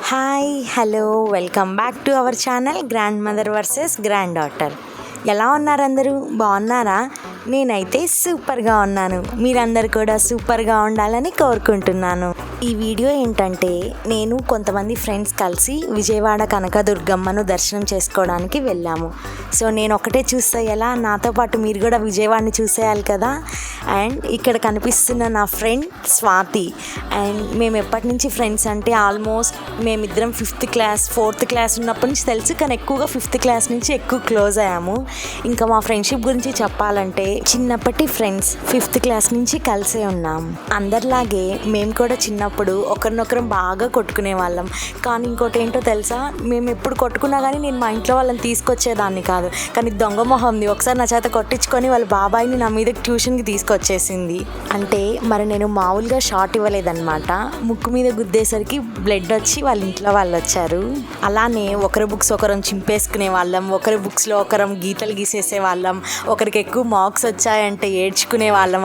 Hi hello welcome back to our channel GrandMother VS GrandDaughter. ఎలా ఉన్నారు అందరూ? బాగున్నారా? నేనైతే సూపర్గా ఉన్నాను. మీరందరూ కూడా సూపర్గా ఉండాలని కోరుకుంటున్నాను. ఈ వీడియో ఏంటంటే, నేను కొంతమంది ఫ్రెండ్స్ కలిసి విజయవాడ కనక దుర్గమ్మను దర్శనం చేసుకోవడానికి వెళ్ళాము. సో నేను ఒకటే చూస్తే ఎలా, నాతో పాటు మీరు కూడా విజయవాడని చూసేయాలి కదా. అండ్ ఇక్కడ కనిపిస్తున్న నా ఫ్రెండ్ స్వాతి. అండ్ మేము ఎప్పటి నుంచి ఫ్రెండ్స్ అంటే ఆల్మోస్ట్ మేమిద్దరం 5th క్లాస్ 4th క్లాస్ ఉన్నప్పటి నుంచి తెలుసు, కానీ ఎక్కువగా 5th క్లాస్ నుంచి ఎక్కువ క్లోజ్ అయ్యాము. ఇంకా మా ఫ్రెండ్షిప్ గురించి చెప్పాలంటే, చిన్నప్పటి ఫ్రెండ్స్ 5th క్లాస్ నుంచి కలిసే ఉన్నాం. అందరిలాగే మేము కూడా చిన్నప్పుడు ఒకరినొకరం బాగా కొట్టుకునే వాళ్ళం. కానీ ఇంకోటి ఏంటో తెలుసా, మేము ఎప్పుడు కొట్టుకున్నా కానీ నేను మా ఇంట్లో వాళ్ళని తీసుకొచ్చేదాన్ని కాదు. కానీ దొంగ మొహంది ఒకసారి నా చేత కొట్టించుకొని వాళ్ళ బాబాయిని నా మీద ట్యూషన్కి తీసుకొచ్చేసింది. అంటే మరి నేను మామూలుగా షార్ట్ ఇవ్వలేదన్నమాట. ముక్కు మీద గుద్దేసరికి బ్లడ్ వచ్చి వాళ్ళ ఇంట్లో వాళ్ళు వచ్చారు. అలానే ఒకరి బుక్స్ ఒకరం చింపేసుకునే వాళ్ళం, ఒకరి బుక్స్లో ఒకరం గీతలు గీసేసే వాళ్ళం, ఒకరికి ఎక్కువ మార్క్స్ వచ్చాయంటే ఏడ్చుకునే వాళ్ళం.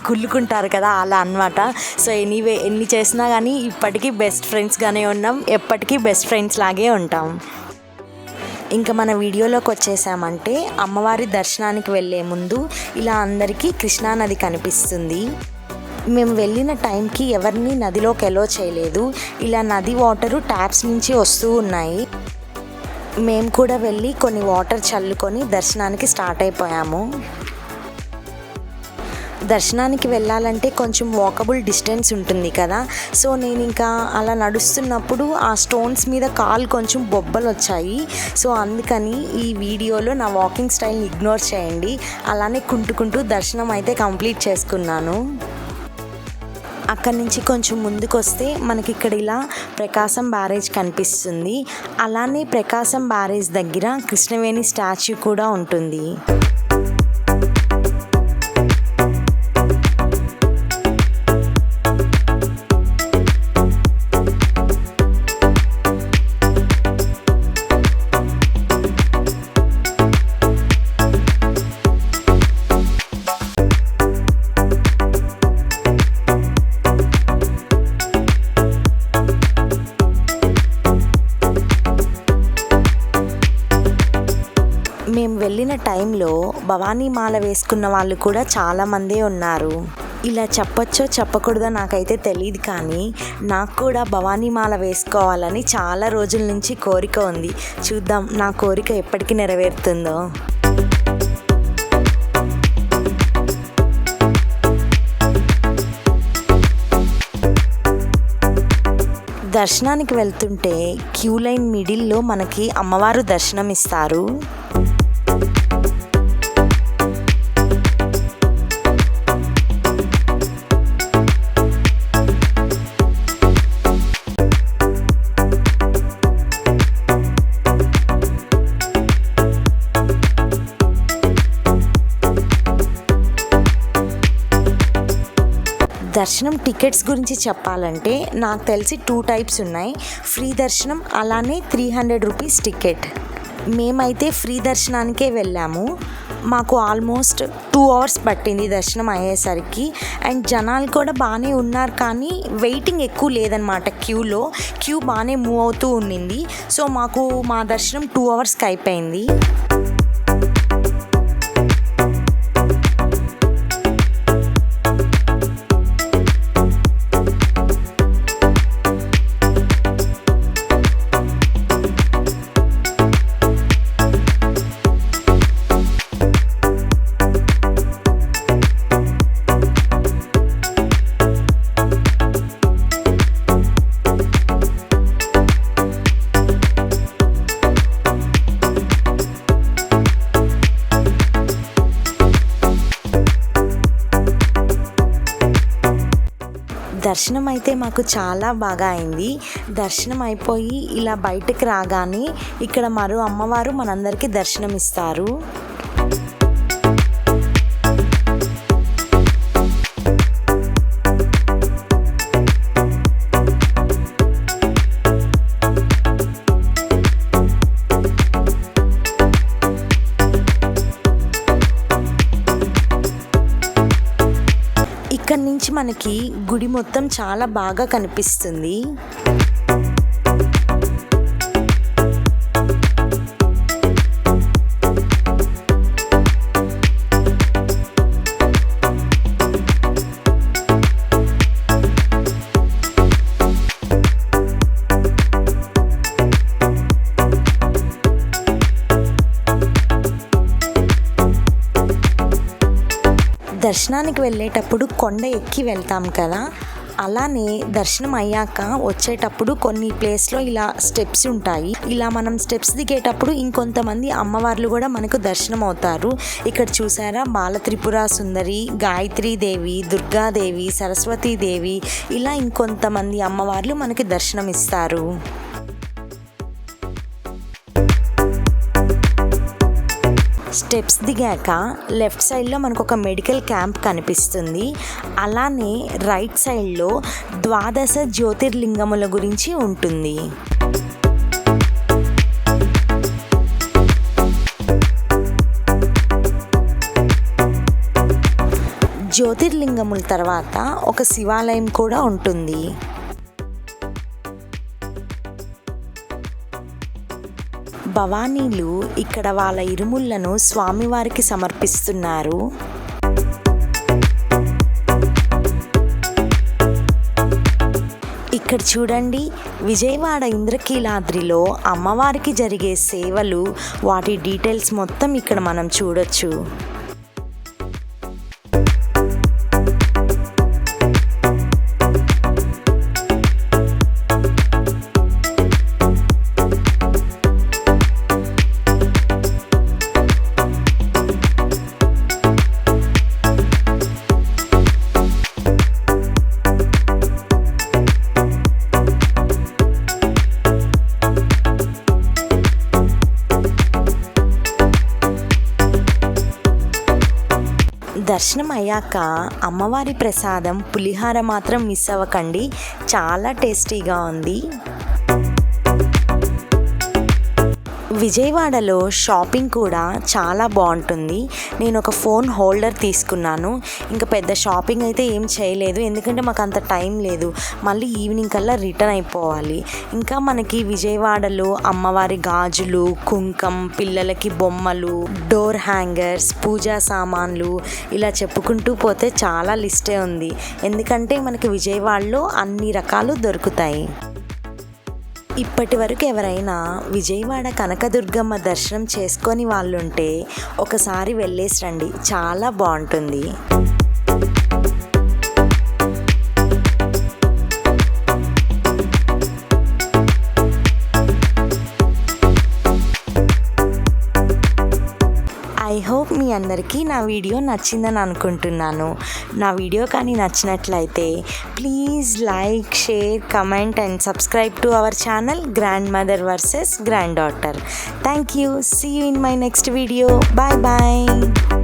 కుళ్ళుకుంటారు కదా, అలా అన్నమాట. సో ఎనీవే, ఎన్ని చేసినా కానీ ఇప్పటికీ బెస్ట్ ఫ్రెండ్స్గానే ఉన్నాం, ఎప్పటికీ బెస్ట్ ఫ్రెండ్స్ లాగే ఉంటాం. ఇంకా మన వీడియోలోకి వచ్చేసామంటే, అమ్మవారి దర్శనానికి వెళ్ళే ముందు ఇలా అందరికీ కృష్ణానది కనిపిస్తుంది. మేము వెళ్ళిన టైంకి ఎవరిని నదిలోకి ఎలో చేయలేదు. ఇలా నది వాటరు ట్యాప్స్ నుంచి వస్తూ ఉన్నాయి. మేము కూడా వెళ్ళి కొన్ని వాటర్ చల్లుకొని దర్శనానికి స్టార్ట్ అయిపోయాము. దర్శనానికి వెళ్ళాలంటే కొంచెం వాకబుల్ డిస్టెన్స్ ఉంటుంది కదా. సో నేను ఇంకా అలా నడుస్తున్నప్పుడు ఆ స్టోన్స్ మీద కాలు కొంచెం బొబ్బలు వచ్చాయి. సో అందుకని ఈ వీడియోలో నా వాకింగ్ స్టైల్ని ఇగ్నోర్ చేయండి. అలానే కుంటుకుంటూ దర్శనం అయితే కంప్లీట్ చేసుకున్నాను. అక్కడి నుంచి కొంచెం ముందుకు వస్తే మనకి ఇక్కడ ఇలా ప్రకాశం బ్యారేజ్ కనిపిస్తుంది. అలానే ప్రకాశం బ్యారేజ్ దగ్గర కృష్ణవేణి స్టాచ్యూ కూడా ఉంటుంది. మేము వెళ్ళిన టైంలో భవానీ మాల వేసుకున్న వాళ్ళు కూడా చాలామందే ఉన్నారు. ఇలా చెప్పొచ్చో చెప్పకూడదో నాకైతే తెలియదు, కానీ నాకు కూడా భవానీ మాల వేసుకోవాలని చాలా రోజుల నుంచి కోరిక ఉంది. చూద్దాం నా కోరిక ఎప్పటికీ నెరవేరుతుందో. దర్శనానికి వెళ్తుంటే క్యూ లైన్ మిడిల్లో మనకి అమ్మవారు దర్శనం ఇస్తారు. దర్శనం టికెట్స్ గురించి చెప్పాలంటే, నాకు తెలిసి 2 టైప్స్ ఉన్నాయి. ఫ్రీ దర్శనం, అలానే 300 రూపీస్ టికెట్. మేమైతే ఫ్రీ దర్శనానికే వెళ్ళాము. మాకు ఆల్మోస్ట్ 2 అవర్స్ పట్టింది దర్శనం అయ్యేసరికి. అండ్ జనాలు కూడా బాగానే ఉన్నారు, కానీ వెయిటింగ్ ఎక్కువ లేదనమాట. క్యూ బాగానే మూవ్ అవుతూ ఉండింది. సో మాకు మా దర్శనం 2 అవర్స్కి అయిపోయింది. దర్శనం అయితే మాకు చాలా బాగా అయింది. దర్శనం అయిపోయి ఇలా బయటకు రాగానే ఇక్కడ మరో అమ్మవారు మనందరికీ దర్శనం ఇస్తారు. ఇక్కడ నుంచి మనకి గుడి మొత్తం చాలా బాగా కనిపిస్తుంది. దర్శనానికి వెళ్ళేటప్పుడు కొండ ఎక్కి వెళ్తాం కదా, అలానే దర్శనం అయ్యాక వచ్చేటప్పుడు కొన్ని ప్లేస్లో ఇలా స్టెప్స్ ఉంటాయి. ఇలా మనం స్టెప్స్ దిగేటప్పుడు ఇంకొంతమంది అమ్మవార్లు కూడా మనకు దర్శనం అవుతారు. ఇక్కడ చూసారా, బాల త్రిపుర సుందరి, గాయత్రీదేవి, దుర్గాదేవి, సరస్వతీదేవి, ఇలా ఇంకొంతమంది అమ్మవార్లు మనకి దర్శనం ఇస్తారు. స్టెప్స్ దిగాక లెఫ్ట్ సైడ్లో మనకు ఒక మెడికల్ క్యాంప్ కనిపిస్తుంది. అలానే రైట్ సైడ్లో 12 జ్యోతిర్లింగముల గురించి ఉంటుంది. జ్యోతిర్లింగముల తర్వాత ఒక శివాలయం కూడా ఉంటుంది. భవానీలు ఇక్కడ వాళ్ళ ఇరుములను స్వామివారికి సమర్పిస్తున్నారు. ఇక్కడ చూడండి, విజయవాడ ఇంద్రకీలాద్రిలో అమ్మవారికి జరిగే సేవలు, వాటి డీటెయిల్స్ మొత్తం ఇక్కడ మనం చూడొచ్చు. దర్శనం అయ్యాక అమ్మవారి ప్రసాదం పులిహార మాత్రం మిస్ అవ్వకండి, చాలా టేస్టీగా ఉంది. విజయవాడలో షాపింగ్ కూడా చాలా బాగుంటుంది. నేను ఒక ఫోన్ హోల్డర్ తీసుకున్నాను. ఇంకా పెద్ద షాపింగ్ అయితే ఏం చేయలేదు, ఎందుకంటే మాకు అంత టైం లేదు. మళ్ళీ ఈవినింగ్ కల్లా రిటర్న్ అయిపోవాలి. ఇంకా మనకి విజయవాడలో అమ్మవారి గాజులు, కుంకం, పిల్లలకి బొమ్మలు, డోర్ హ్యాంగర్స్, పూజా సామాన్లు, ఇలా చెప్పుకుంటూ పోతే చాలా లిస్టే ఉంది. ఎందుకంటే మనకి విజయవాడలో అన్ని రకాలు దొరుకుతాయి. ఇప్పటి వరకు ఎవరైనా విజయవాడ కనకదుర్గమ్మ దర్శనం చేసుకొని వాళ్ళుంటే ఒకసారి వెళ్ళేసి రండి, చాలా బాగుంటుంది. ఐ హోప్ మీ అందరికీ నా వీడియో నచ్చిందని అనుకుంటున్నాను. నా వీడియో కానీ నచ్చినట్లయితే please like, share, comment and subscribe to our channel GrandMother vs GrandDaughter. Thank you. See you in my next video. Bye bye.